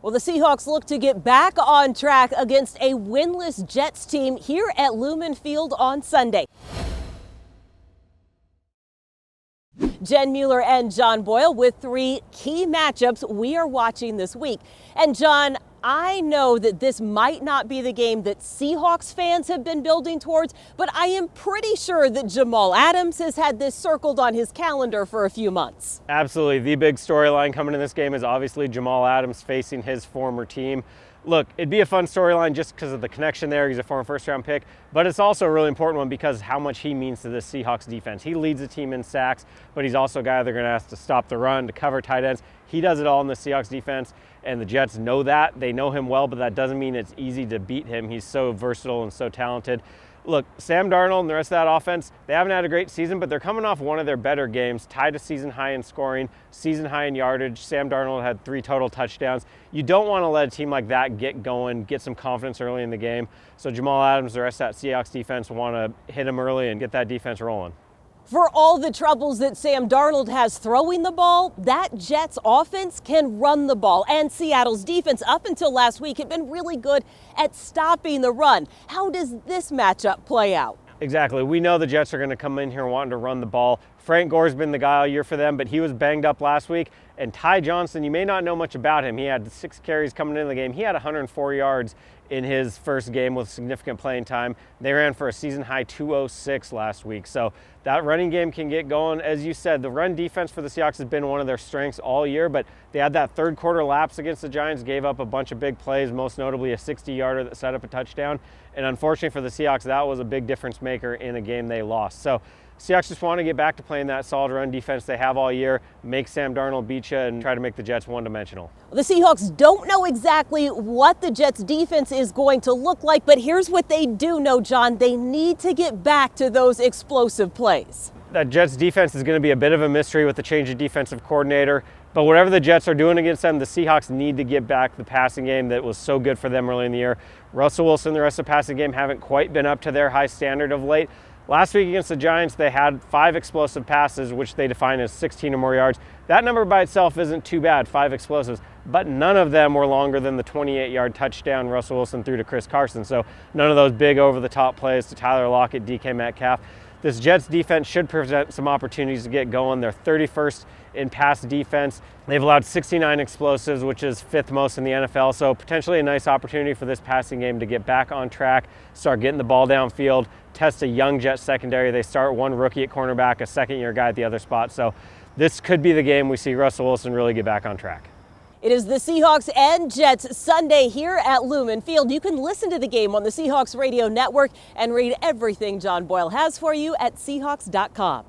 Well, the Seahawks look to get back on track against a winless Jets team here at Lumen Field on Sunday. Jen Mueller and John Boyle with three key matchups we are watching this week. And John, I know that this might not be the game that Seahawks fans have been building towards, but I am pretty sure that Jamal Adams has had this circled on his calendar for a few months. Absolutely. The big storyline coming in this game is obviously Jamal Adams facing his former team. Look, it'd be a fun storyline just because of the connection there. He's a former first-round pick, but it's also a really important one because how much he means to the Seahawks defense. He leads the team in sacks, but he's also a guy they're going to ask to stop the run, to cover tight ends. He does it all in the Seahawks defense, and the Jets know that. They know him well, but that doesn't mean it's easy to beat him. He's so versatile and so talented. Look, Sam Darnold and the rest of that offense, they haven't had a great season, but they're coming off one of their better games, tied a season high in scoring, season high in yardage. Sam Darnold had 3 total touchdowns. You don't want to let a team like that get going, get some confidence early in the game. So Jamal Adams, the rest of that Seahawks defense, want to hit him early and get that defense rolling. For all the troubles that Sam Darnold has throwing the ball, that Jets offense can run the ball. And Seattle's defense, up until last week, had been really good at stopping the run. How does this matchup play out? Exactly. We know the Jets are going to come in here wanting to run the ball. Frank Gore's been the guy all year for them, but he was banged up last week. And Ty Johnson, you may not know much about him. He had 6 carries coming into the game. He had 104 yards in his first game with significant playing time. They ran for a season-high 206 last week. So that running game can get going. As you said, the run defense for the Seahawks has been one of their strengths all year, but they had that third quarter lapse against the Giants, gave up a bunch of big plays, most notably a 60-yarder that set up a touchdown. And unfortunately for the Seahawks, that was a big difference maker in a game they lost. So Seahawks just want to get back to playing that solid run defense they have all year, make Sam Darnold beat you, and try to make the Jets one-dimensional. The Seahawks don't know exactly what the Jets defense is going to look like, but here's what they do know, John. They need to get back to those explosive plays. That Jets defense is going to be a bit of a mystery with the change of defensive coordinator, but whatever the Jets are doing against them, the Seahawks need to get back the passing game that was so good for them early in the year. Russell Wilson and the rest of the passing game haven't quite been up to their high standard of late. Last week against the Giants, they had 5 explosive passes, which they define as 16 or more yards. That number by itself isn't too bad, 5 explosives, but none of them were longer than the 28-yard touchdown Russell Wilson threw to Chris Carson. So none of those big over-the-top plays to Tyler Lockett, DK Metcalf. This Jets defense should present some opportunities to get going. They're 31st in pass defense. They've allowed 69 explosives, which is 5th most in the NFL. So potentially a nice opportunity for this passing game to get back on track, start getting the ball downfield, test a young Jets secondary. They start one rookie at cornerback, a second-year guy at the other spot. So this could be the game we see Russell Wilson really get back on track. It is the Seahawks and Jets Sunday here at Lumen Field. You can listen to the game on the Seahawks Radio Network and read everything John Boyle has for you at Seahawks.com.